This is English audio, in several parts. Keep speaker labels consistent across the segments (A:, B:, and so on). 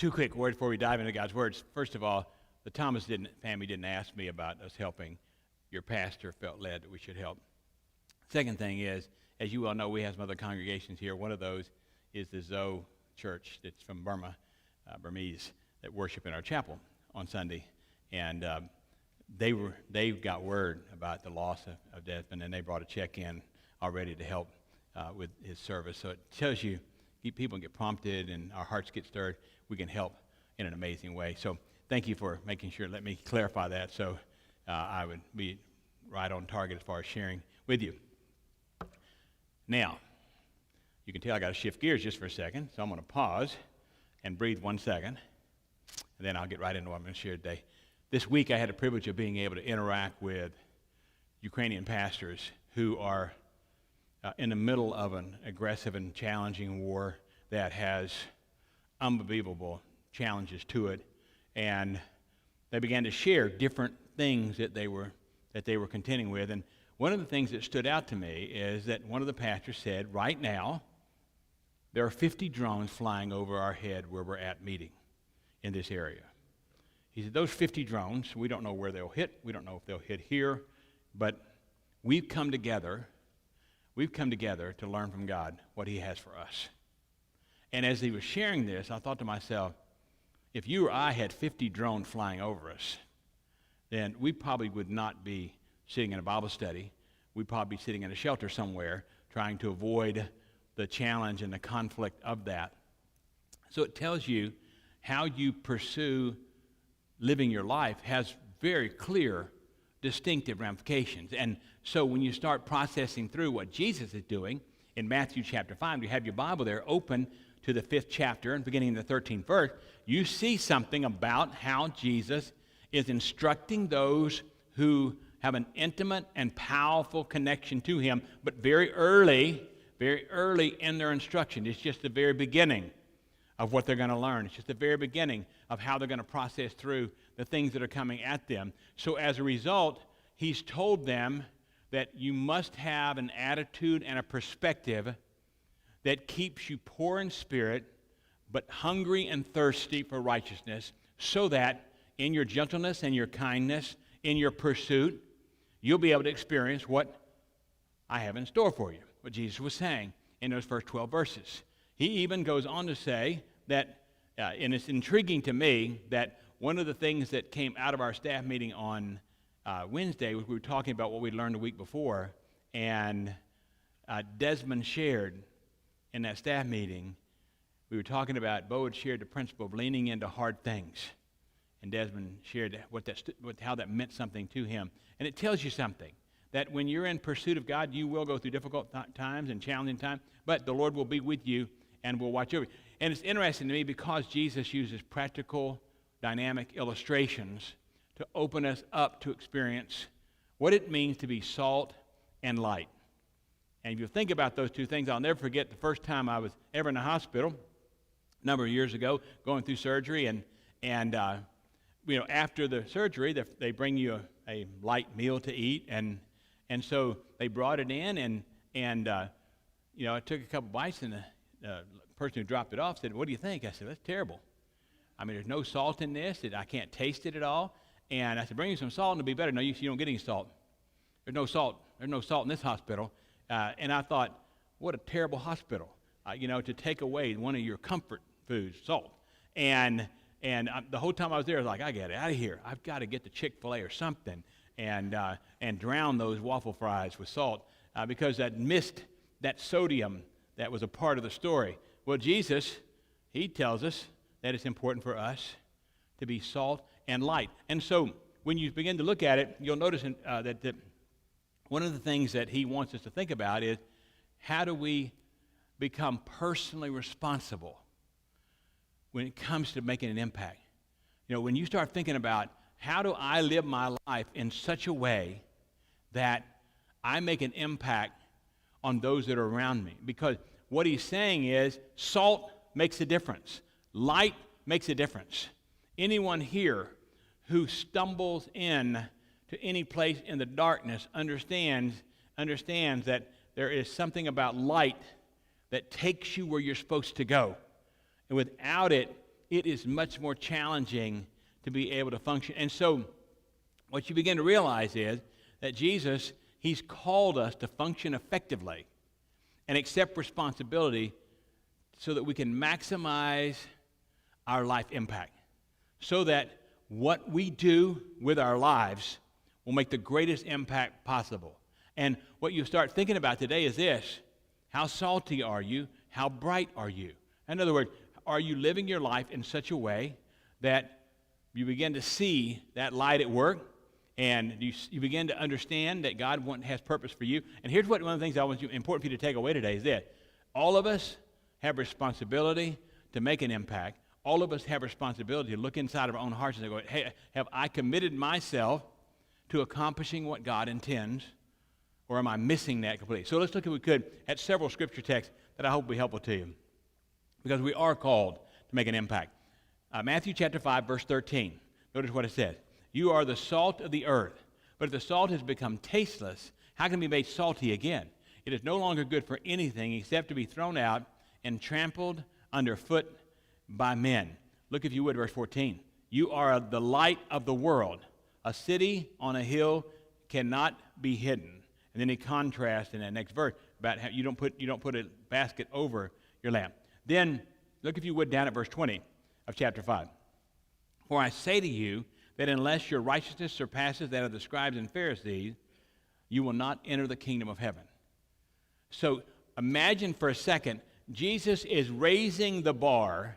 A: Two quick words before we dive into God's words. First of all, the Thomas family didn't ask me about us helping. Your pastor felt led that we should help. Second thing is, as you well know, we have some other congregations here. One of those is the Zoe Church that's from Burma, Burmese, that worship in our chapel on Sunday. And they got word about the loss of Desmond, and they brought a check in already to help with his service. So it tells you, people get prompted and our hearts get stirred. We can help in an amazing way. So thank you for making sure. Let me clarify that so I would be right on target as far as sharing with you. Now, you can tell I got to shift gears just for a second, so I'm going to pause and breathe 1 second, and then I'll get right into what I'm going to share today. This week I had the privilege of being able to interact with Ukrainian pastors who are in the middle of an aggressive and challenging war that has unbelievable challenges to it, and they began to share different things that they were contending with. And one of the things that stood out to me is that one of the pastors said, right now, there are 50 drones flying over our head where we're at meeting in this area. He said, those 50 drones, we don't know where they'll hit. We don't know if they'll hit here, but we've come together to learn from God what he has for us. And as he was sharing this, I thought to myself, if you or I had 50 drones flying over us, then we probably would not be sitting in a Bible study. We'd probably be sitting in a shelter somewhere trying to avoid the challenge and the conflict of that. So it tells you how you pursue living your life has very clear, distinctive ramifications. And so when you start processing through what Jesus is doing in Matthew chapter 5, you have your Bible there open to the 5th chapter and beginning in the 13th verse, you see something about how Jesus is instructing those who have an intimate and powerful connection to him, but very early in their instruction. It's just the very beginning of what they're going to learn. It's just the very beginning of how they're going to process through the things that are coming at them. So as a result, he's told them that you must have an attitude and a perspective that keeps you poor in spirit, but hungry and thirsty for righteousness, so that in your gentleness and your kindness, in your pursuit, you'll be able to experience what I have in store for you, what Jesus was saying in those first 12 verses. He even goes on to say that, and it's intriguing to me, that one of the things that came out of our staff meeting on Wednesday was we were talking about what we learned the week before, and Desmond shared in that staff meeting, we were talking about, Bo had shared the principle of leaning into hard things. And Desmond shared how that meant something to him. And it tells you something, that when you're in pursuit of God, you will go through difficult times and challenging times, but the Lord will be with you and will watch over you. And it's interesting to me because Jesus uses practical, dynamic illustrations to open us up to experience what it means to be salt and light. And if you think about those two things, I'll never forget the first time I was ever in a hospital, a number of years ago, going through surgery, and after the surgery, they bring you a light meal to eat, and so they brought it in, and I took a couple bites, and the person who dropped it off said, "What do you think?" I said, "That's terrible. I mean, there's no salt in this. I can't taste it at all." And I said, "Bring you some salt, and it'll be better." "No, you don't get any salt. There's no salt. There's no salt in this hospital." And I thought, what a terrible hospital, to take away one of your comfort foods, salt. And the whole time I was there, I was like, I got it out of here. I've got to get the Chick-fil-A or something and drown those waffle fries with salt because I missed that sodium that was a part of the story. Well, Jesus, he tells us that it's important for us to be salt and light. And so when you begin to look at it, you'll notice that one of the things that he wants us to think about is how do we become personally responsible when it comes to making an impact. When you start thinking about how do I live my life in such a way that I make an impact on those that are around me. Because what he's saying is salt makes a difference. Light makes a difference. Anyone here who stumbles in to any place in the darkness understands that there is something about light that takes you where you're supposed to go. And without it, it is much more challenging to be able to function. And so what you begin to realize is that Jesus, he's called us to function effectively and accept responsibility so that we can maximize our life impact, so that what we do with our lives will make the greatest impact possible. And what you start thinking about today is this: how salty are you? How bright are you? In other words, are you living your life in such a way that you begin to see that light at work, and you begin to understand that God has purpose for you? And here's one of the things important for you to take away today is that all of us have responsibility to make an impact. All of us have responsibility to look inside of our own hearts and go, hey, have I committed myself to accomplishing what God intends, or am I missing that completely? So let's look, if we could, at several scripture texts that I hope will be helpful to you, because we are called to make an impact. Matthew chapter 5, verse 13. Notice what it says. You are the salt of the earth, but if the salt has become tasteless, how can it be made salty again? It is no longer good for anything except to be thrown out and trampled underfoot by men. Look, if you would, verse 14. You are the light of the world. A city on a hill cannot be hidden. And then he contrasts in that next verse about how you don't put a basket over your lamp. Then look, if you would, down at verse 20 of chapter 5. For I say to you that unless your righteousness surpasses that of the scribes and Pharisees, you will not enter the kingdom of heaven. So imagine for a second, Jesus is raising the bar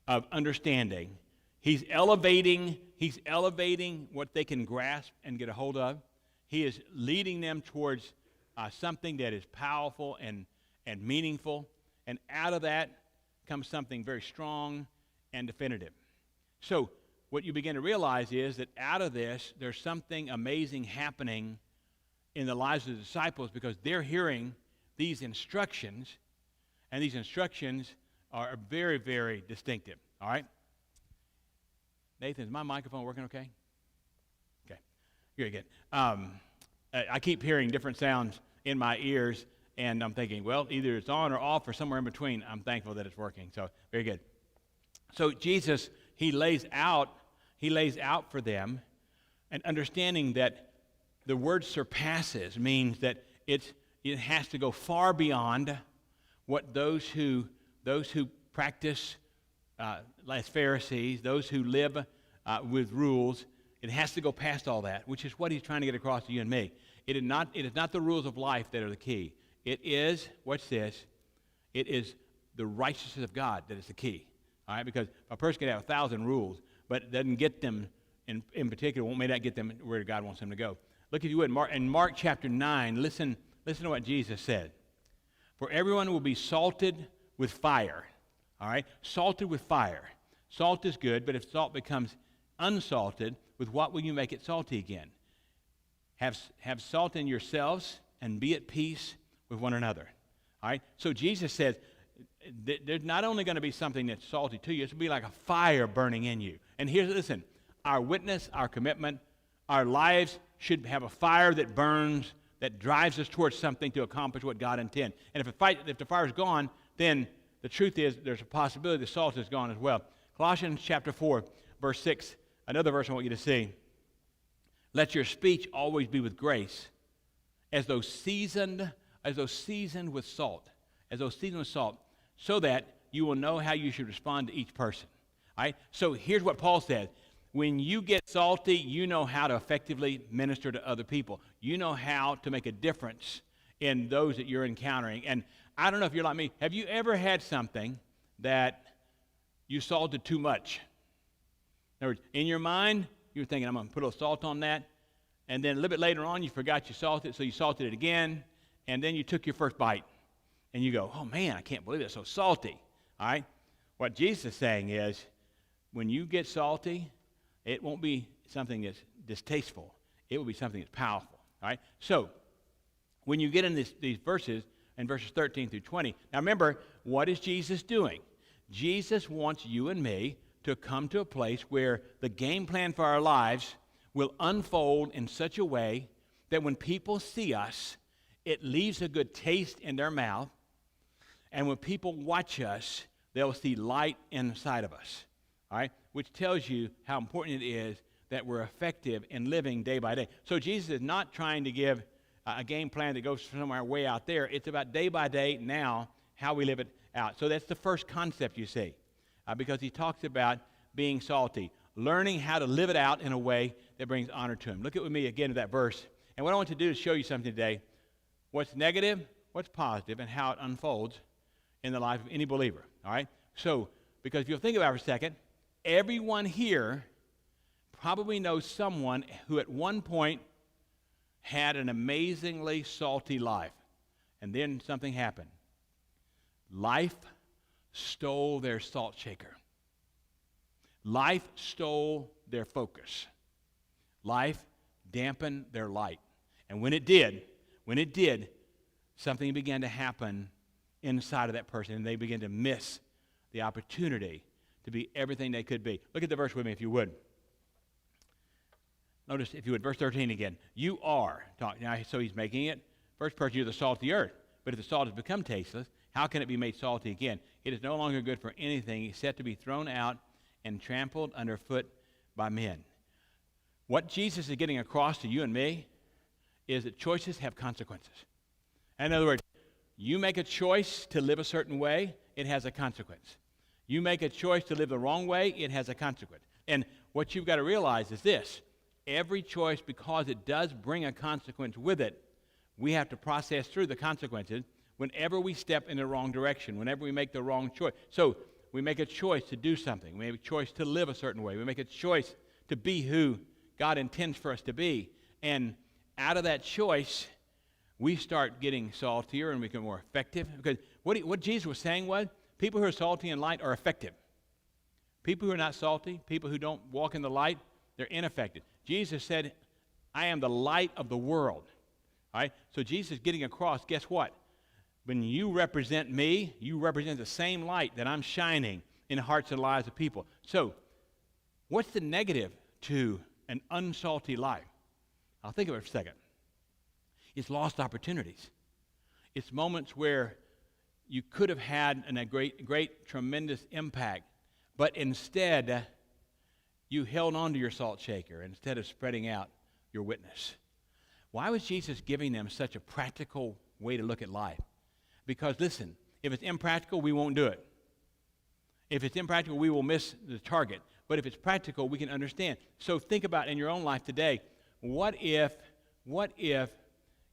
A: of understanding. He's elevating what they can grasp and get a hold of. He is leading them towards something that is powerful and meaningful. And out of that comes something very strong and definitive. So what you begin to realize is that out of this, there's something amazing happening in the lives of the disciples, because they're hearing these instructions, and these instructions are very, very distinctive. All right? Nathan, is my microphone working okay? Okay. Very good. I keep hearing different sounds in my ears, and I'm thinking, well, either it's on or off or somewhere in between. I'm thankful that it's working. So, very good. So Jesus, he lays out for them an understanding that the word surpasses means that it has to go far beyond what those who practice like Pharisees, those who live with rules. It has to go past all that, which is what he's trying to get across to you and me. It is not the rules of life that are the key. It is, watch this, it is the righteousness of God that is the key. All right, because a person can have 1,000 rules, but it doesn't get them, in particular, may not get them where God wants them to go. Look, if you would, in Mark chapter 9, listen to what Jesus said. For everyone will be salted with fire. All right, salted with fire. Salt is good, but if salt becomes unsalted, with what will you make it salty again? Have salt in yourselves and be at peace with one another. All right? So Jesus says there's not only going to be something that's salty to you, it's going to be like a fire burning in you. And listen, our witness, our commitment, our lives should have a fire that burns, that drives us towards something to accomplish what God intends. And if the fire's gone, then the truth is there's a possibility the salt is gone as well. Colossians chapter 4, verse 6, another verse I want you to see. Let your speech always be with grace, as though seasoned with salt, so that you will know how you should respond to each person. All right? So here's what Paul says. When you get salty, you know how to effectively minister to other people. You know how to make a difference in those that you're encountering. And I don't know if you're like me. Have you ever had something that you salted too much? In other words, in your mind, you were thinking, I'm going to put a little salt on that. And then a little bit later on, you forgot you salted, so you salted it again. And then you took your first bite. And you go, oh, man, I can't believe it's so salty. All right? What Jesus is saying is, when you get salty, it won't be something that's distasteful. It will be something that's powerful. All right? So, when you get in these verses, in verses 13 through 20, now remember, what is Jesus doing? Jesus wants you and me to come to a place where the game plan for our lives will unfold in such a way that when people see us, it leaves a good taste in their mouth. And when people watch us, they'll see light inside of us. all right, which tells you how important it is that we're effective in living day by day. So Jesus is not trying to give a game plan that goes somewhere way out there. It's about day by day now, how we live it out. So that's the first concept you see, because he talks about being salty, learning how to live it out in a way that brings honor to him. Look at with me again at that verse. And what I want to do is show you something today, what's negative, what's positive, and how it unfolds in the life of any believer, all right? So, because if you'll think about it for a second, everyone here probably knows someone who at one point had an amazingly salty life, and then something happened. Life stole their salt shaker. Life stole their focus. Life dampened their light. And when it did, something began to happen inside of that person, and they began to miss the opportunity to be everything they could be. Look at the verse with me, if you would. Notice, if you would, verse 13 again. You are, now, so he's making it, first person, you're the salt of the earth. But if the salt has become tasteless, how can it be made salty again? It is no longer good for anything except to be thrown out and trampled underfoot by men. What Jesus is getting across to you and me is that choices have consequences. In other words, you make a choice to live a certain way, it has a consequence. You make a choice to live the wrong way, it has a consequence. And what you've got to realize is this: every choice, because it does bring a consequence with it, we have to process through the consequences whenever we step in the wrong direction, whenever we make the wrong choice. So we make a choice to do something. We make a choice to live a certain way. We make a choice to be who God intends for us to be. And out of that choice, we start getting saltier and we become more effective. Because what Jesus was saying was, people who are salty and light are effective. People who are not salty, people who don't walk in the light, they're ineffective. Jesus said, I am the light of the world. All right? So Jesus is getting across, guess what? When you represent me, you represent the same light that I'm shining in the hearts and lives of people. So, what's the negative to an unsalty life? I'll think of it for a second. It's lost opportunities. It's moments where you could have had a great, tremendous impact, but instead, you held on to your salt shaker instead of spreading out your witness. Why was Jesus giving them such a practical way to look at life? Because, listen, if it's impractical, we won't do it. If it's impractical, we will miss the target. But if it's practical, we can understand. So think about in your own life today, what if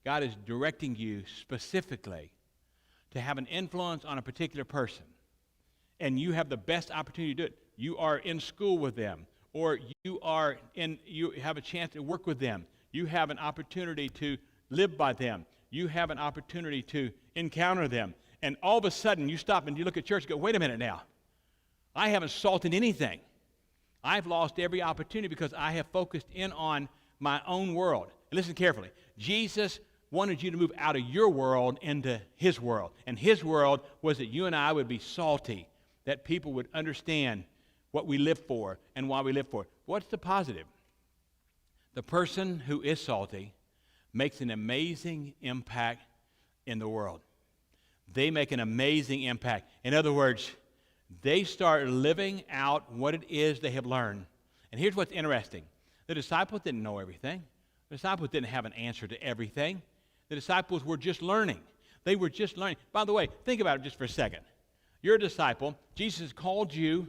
A: God is directing you specifically to have an influence on a particular person, and you have the best opportunity to do it? You are in school with them, or you have a chance to work with them. You have an opportunity to live by them. You have an opportunity to encounter them. And all of a sudden, you stop and you look at church and go, wait a minute now. I haven't salted anything. I've lost every opportunity because I have focused in on my own world. And listen carefully. Jesus wanted you to move out of your world into his world. And his world was that you and I would be salty, that people would understand what we live for and why we live for it. What's the positive? The person who is salty makes an amazing impact in the world. They make an amazing impact. In other words, they start living out what it is they have learned. And here's what's interesting. The disciples didn't know everything. The disciples didn't have an answer to everything. The disciples were just learning. They were just learning. By the way, think about it just for a second. You're a disciple. Jesus called you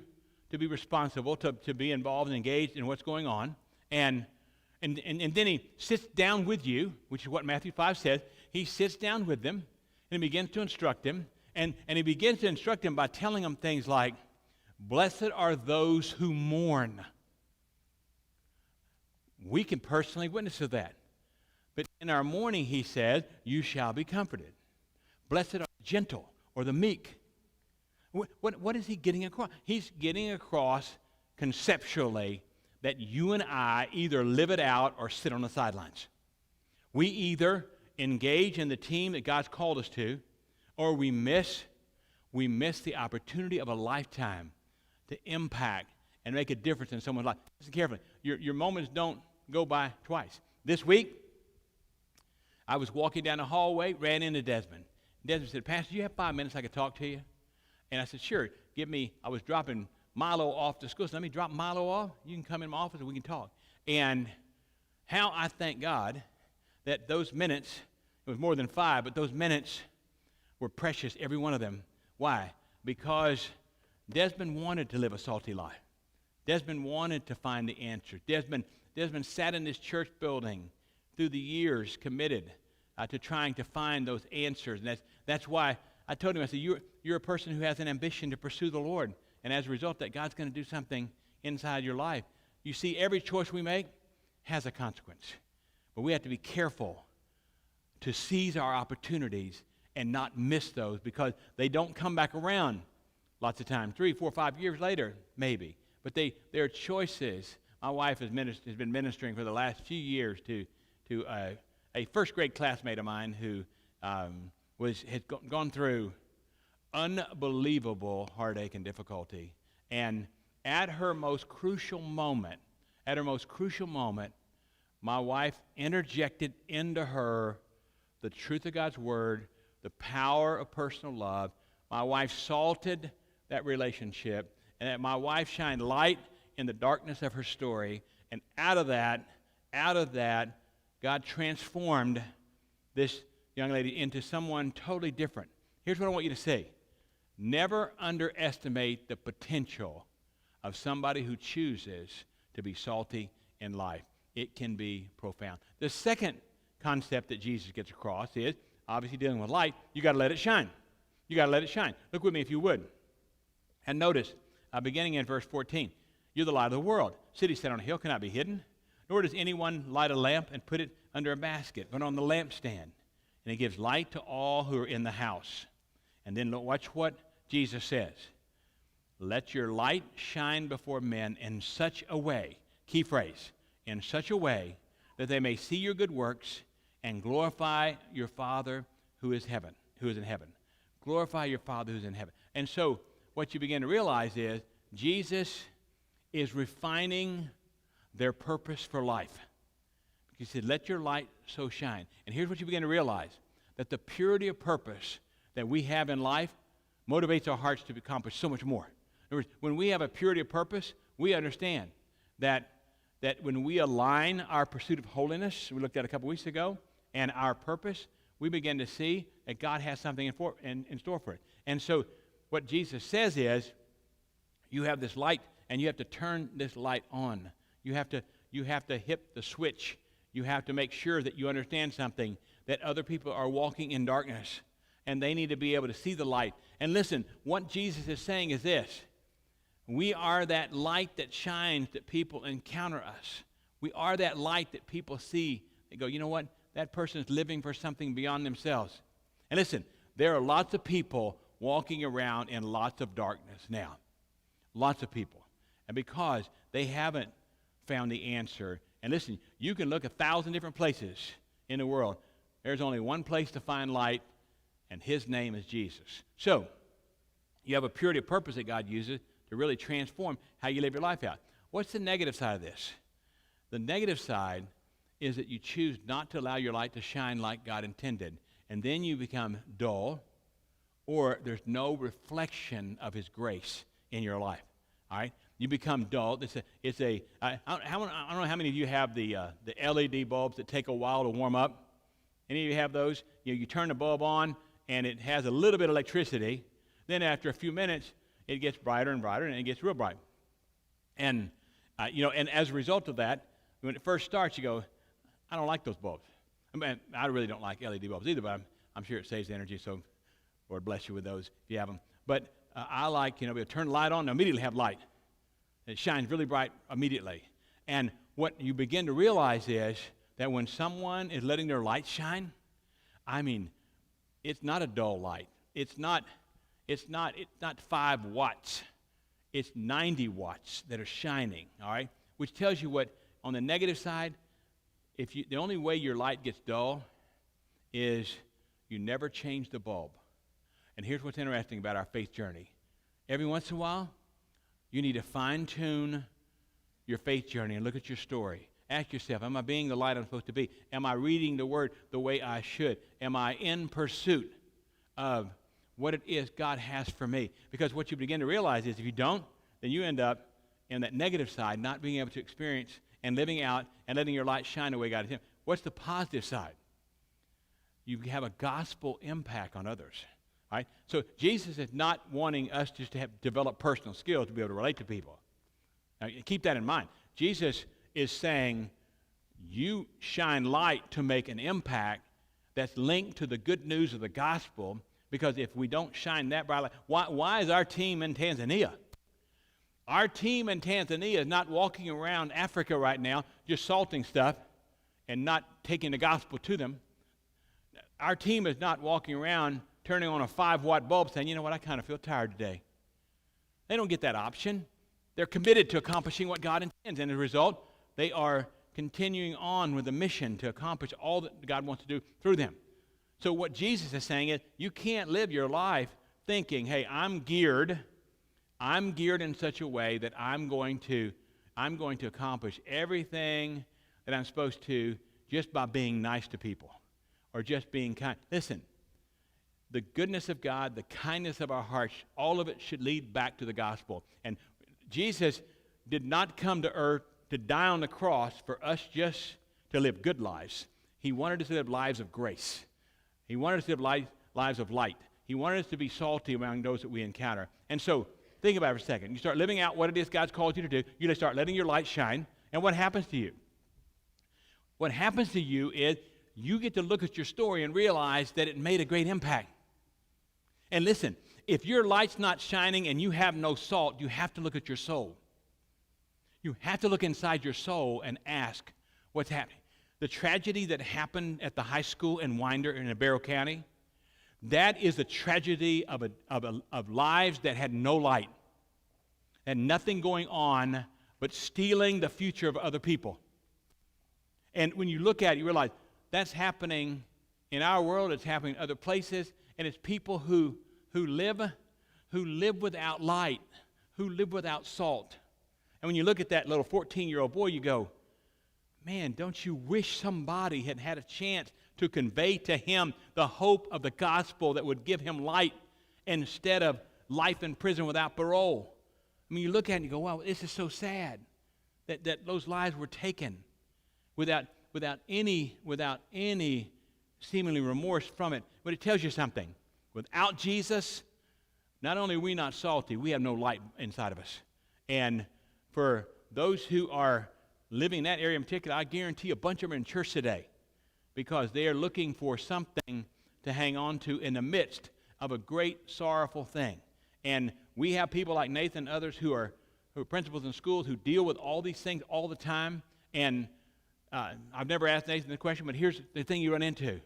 A: to be responsible, to be involved and engaged in what's going on. And then he sits down with you, which is what Matthew 5 says. He sits down with them and he begins to instruct them. And he begins to instruct them by telling them things like, blessed are those who mourn. We can personally witness to that. But in our mourning, he says, you shall be comforted. Blessed are the gentle or the meek. What is he getting across? He's getting across conceptually that you and I either live it out or sit on the sidelines. We either engage in the team that God's called us to, or we miss the opportunity of a lifetime to impact and make a difference in someone's life. Listen carefully. Your moments don't go by twice. This week, I was walking down the hallway, ran into Desmond. Desmond said, Pastor, do you have 5 minutes I could talk to you? And I said, sure. I was dropping Milo off to school. So let me drop Milo off. You can come in my office and we can talk. And how I thank God that those minutes, it was more than 5, but those minutes were precious, every one of them. Why? Because Desmond wanted to live a salty life. Desmond wanted to find the answer. Desmond sat in this church building through the years, committed to trying to find those answers. And that's why I told him, I said, you're a person who has an ambition to pursue the Lord. And as a result, that God's going to do something inside your life. You see, every choice we make has a consequence. But we have to be careful to seize our opportunities and not miss those, because they don't come back around lots of times, 3, 4, 5 years later, maybe. But they're choices. My wife has been ministering for the last few years to a first-grade classmate of mine who had gone through unbelievable heartache and difficulty. And at her most crucial moment, my wife interjected into her the truth of God's Word, the power of personal love. My wife salted that relationship, and my wife shined light in the darkness of her story. And out of that, God transformed this young lady into someone totally different. Here's what I want you to see. Never underestimate the potential of somebody who chooses to be salty in life. It can be profound. The second concept that Jesus gets across is, obviously dealing with light, you got to let it shine. You got to let it shine. Look with me if you would. And notice, beginning in verse 14, you're the light of the world. City set on a hill cannot be hidden, nor does anyone light a lamp and put it under a basket, but on the lampstand. And it gives light to all who are in the house. And then watch what Jesus says. Let your light shine before men in such a way, key phrase, in such a way that they may see your good works and glorify your Father who is in heaven. Glorify your Father who's in heaven. And so what you begin to realize is Jesus is refining their purpose for life. He said, let your light so shine. And here's what you begin to realize, that the purity of purpose that we have in life motivates our hearts to accomplish so much more. In other words, when we have a purity of purpose, we understand that when we align our pursuit of holiness, we looked at a couple weeks ago, and our purpose, we begin to see that God has something in store for it. And so what Jesus says is, you have this light, and you have to turn this light on. You have to hit the switch. You have to make sure that you understand something, that other people are walking in darkness, and they need to be able to see the light. And listen, what Jesus is saying is this. We are that light that shines, that people encounter us. We are that light that people see. They go, you know what? That person is living for something beyond themselves. And listen, there are lots of people walking around in lots of darkness now. Lots of people. And because they haven't found the answer. And listen, you can look 1,000 different places in the world. There's only one place to find light, and his name is Jesus. So, you have a purity of purpose that God uses to really transform how you live your life out. What's the negative side of this? The negative side is that you choose not to allow your light to shine like God intended, and then you become dull, or there's no reflection of his grace in your life. All right? You become dull. I don't know how many of you have the LED bulbs that take a while to warm up. Any of you have those? You turn the bulb on, and it has a little bit of electricity. Then after a few minutes, it gets brighter and brighter, and it gets real bright. And and as a result of that, when it first starts, you go, I don't like those bulbs. I mean, I really don't like LED bulbs either, but I'm sure it saves energy, so Lord bless you with those if you have them. But I like, we'll turn the light on and immediately have light. It shines really bright immediately. And what you begin to realize is that when someone is letting their light shine, I mean, it's not a dull light. It's not 5 watts. It's 90 watts that are shining, all right? Which tells you what, on the negative side, the only way your light gets dull is you never change the bulb. And here's what's interesting about our faith journey. Every once in a while, you need to fine-tune your faith journey and look at your story. Ask yourself, am I being the light I'm supposed to be? Am I reading the Word the way I should? Am I in pursuit of what it is God has for me? Because what you begin to realize is if you don't, then you end up in that negative side, not being able to experience and living out and letting your light shine the way God intended. What's the positive side? You have a gospel impact on others. Right? So Jesus is not wanting us just to develop personal skills to be able to relate to people. Now, keep that in mind. Jesus is saying you shine light to make an impact that's linked to the good news of the gospel, because if we don't shine that bright light, why is our team in Tanzania? Our team in Tanzania is not walking around Africa right now just salting stuff and not taking the gospel to them. Our team is not walking around turning on a 5-watt bulb saying, you know what, I kind of feel tired today. They don't get that option. They're committed to accomplishing what God intends, and as a result, they are continuing on with the mission to accomplish all that God wants to do through them. So what Jesus is saying is, you can't live your life thinking, hey, I'm geared in such a way that I'm going to accomplish everything that I'm supposed to just by being nice to people or just being kind. Listen, the goodness of God, the kindness of our hearts, all of it should lead back to the gospel. And Jesus did not come to earth to die on the cross for us just to live good lives. He wanted us to live lives of grace. He wanted us to live lives of light. He wanted us to be salty among those that we encounter. And so, think about it for a second. You start living out what it is God's called you to do. You just start letting your light shine. And what happens to you? What happens to you is you get to look at your story and realize that it made a great impact. And listen, if your light's not shining and you have no salt, you have to look at your soul. You have to look inside your soul and ask what's happening. The tragedy that happened at the high school in Winder in Barrow County, that is the tragedy of lives that had no light and nothing going on but stealing the future of other people. And when you look at it, you realize that's happening in our world, it's happening in other places, and it's people who live without light, who live without salt. And when you look at that little 14-year-old boy, you go, man, don't you wish somebody had had a chance to convey to him the hope of the gospel that would give him light instead of life in prison without parole? I mean, you look at it and you go, wow, this is so sad that those lives were taken without any seemingly remorse from it. But it tells you something. Without Jesus, not only are we not salty, we have no light inside of us. And for those who are living in that area in particular, I guarantee a bunch of them are in church today because they are looking for something to hang on to in the midst of a great sorrowful thing. And we have people like Nathan and others who are principals in schools who deal with all these things all the time. And I've never asked Nathan the question, but here's the thing you run into.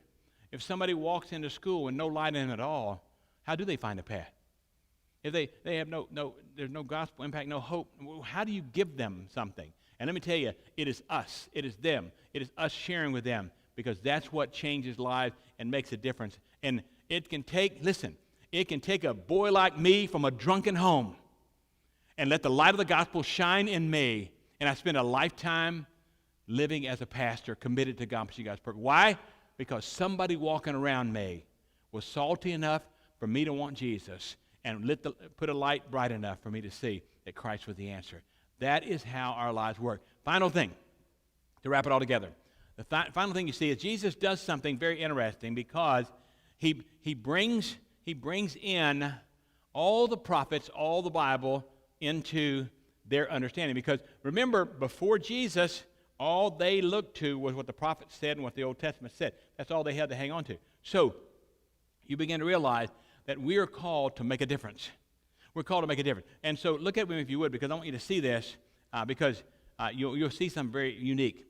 A: If somebody walks into school with no light in them at all, how do they find a path? If they have there's no gospel impact, no hope, how do you give them something? And let me tell you, it is us. It is them. It is us sharing with them, because that's what changes lives and makes a difference. And it can take a boy like me from a drunken home and let the light of the gospel shine in me, and I spend a lifetime living as a pastor committed to accomplishing God's purpose. Why? Because somebody walking around me was salty enough for me to want Jesus and put a light bright enough for me to see that Christ was the answer. That is how our lives work. Final thing, to wrap it all together. The final thing you see is Jesus does something very interesting, because he brings in all the prophets, all the Bible, into their understanding. Because remember, before Jesus, all they looked to was what the prophets said and what the Old Testament said. That's all they had to hang on to. So you begin to realize that we are called to make a difference. We're called to make a difference. And so look at me if you would, because I want you to see this, because you'll see something very unique.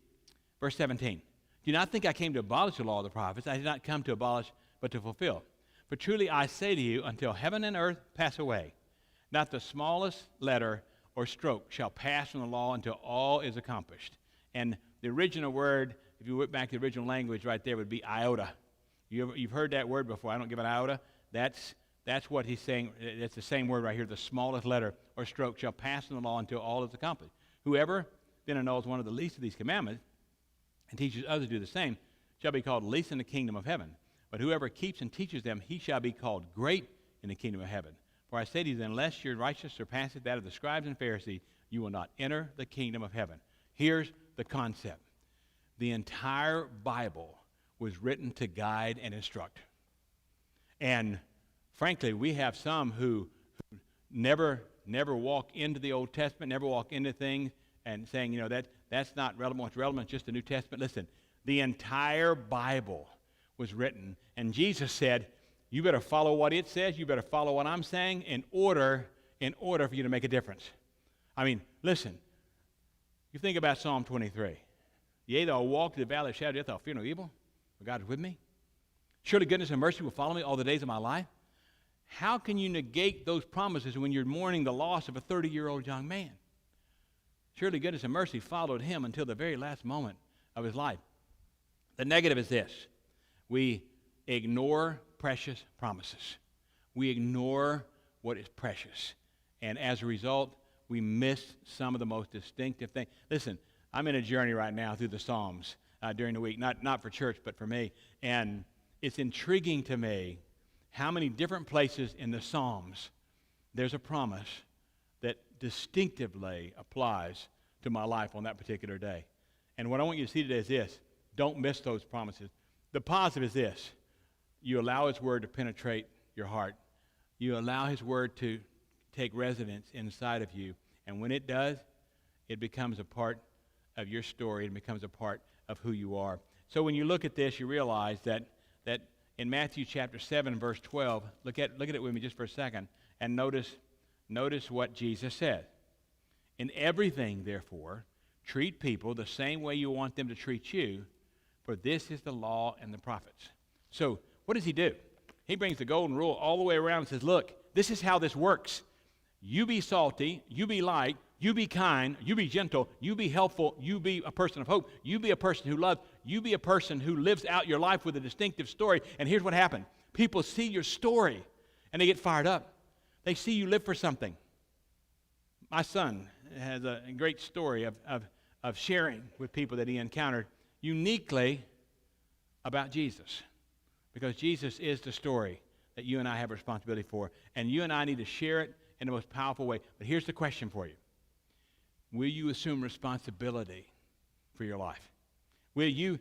A: Verse 17. Do not think I came to abolish the law of the prophets. I did not come to abolish, but to fulfill. For truly I say to you, until heaven and earth pass away, not the smallest letter or stroke shall pass from the law until all is accomplished. And the original word, if you went back to the original language right there, would be iota. You've heard that word before. I don't give an iota. That's what he's saying. It's the same word right here. The smallest letter or stroke shall pass from the law until all is accomplished. Whoever then annuls one of the least of these commandments and teaches others to do the same shall be called least in the kingdom of heaven. But whoever keeps and teaches them, he shall be called great in the kingdom of heaven. For I say to you, unless your righteousness surpasses that of the scribes and Pharisees, you will not enter the kingdom of heaven. Here's the concept. The entire Bible was written to guide and instruct. And frankly, we have some who never walk into the Old Testament, never walk into things and saying, that's not relevant. What's relevant is just the New Testament. Listen, the entire Bible was written, and Jesus said, you better follow what it says, you better follow what I'm saying in order for you to make a difference. I mean, listen, you think about Psalm 23. Yea, though I walk through the valley of shadow of death, I'll fear no evil, for God is with me. Surely goodness and mercy will follow me all the days of my life. How can you negate those promises when you're mourning the loss of a 30-year-old young man? Surely goodness and mercy followed him until the very last moment of his life. The negative is this. We ignore precious promises. We ignore what is precious. And as a result, we miss some of the most distinctive things. Listen, I'm in a journey right now through the Psalms during the week, not for church, but for me. And it's intriguing to me how many different places in the Psalms there's a promise that distinctively applies to my life on that particular day. And what I want you to see today is this. Don't miss those promises. The positive is this. You allow His Word to penetrate your heart. You allow His Word to take residence inside of you. And when it does, it becomes a part of your story. It becomes a part of who you are. So when you look at this, you realize that in Matthew chapter 7, verse 12, look at it with me just for a second, and notice what Jesus said. In everything, therefore, treat people the same way you want them to treat you, for this is the law and the prophets. So what does He do? He brings the golden rule all the way around and says, look, this is how this works. You be salty, you be light, you be kind, you be gentle, you be helpful, you be a person of hope, you be a person who loves, you be a person who lives out your life with a distinctive story. And here's what happened. People see your story and they get fired up. They see you live for something. My son has a great story of sharing with people that he encountered uniquely about Jesus. Because Jesus is the story that you and I have a responsibility for. And you and I need to share it in the most powerful way. But here's the question for you. Will you assume responsibility for your life? Will you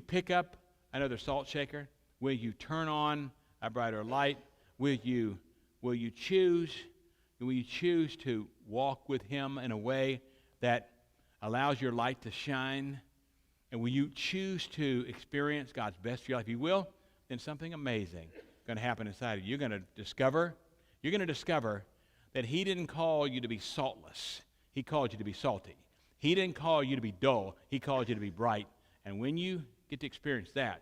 A: pick up another salt shaker? Will you turn on a brighter light? Will you choose to walk with Him in a way that allows your light to shine? And will you choose to experience God's best for your life? If you will, then something amazing is going to happen inside of you. You're going to discover that He didn't call you to be saltless. He called you to be salty. He didn't call you to be dull. He called you to be bright. And when you get to experience that,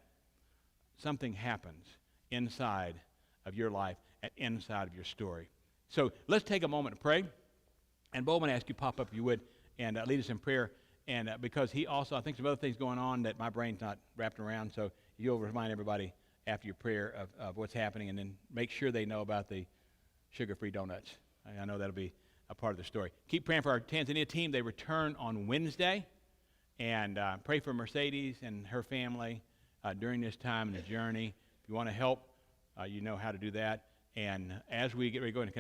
A: something happens inside of your life and inside of your story. So let's take a moment to pray. And Bo, I'm going to ask you to pop up if you would and lead us in prayer. And because he also, I think some other things going on that my brain's not wrapped around. So you'll remind everybody after your prayer of what's happening, and then make sure they know about the sugar-free donuts. I know that'll be a part of the story. Keep praying for our Tanzania team. They return on Wednesday. And pray for Mercedes and her family during this time in the journey. If you want to help, you know how to do that. And as we get ready to go into connection,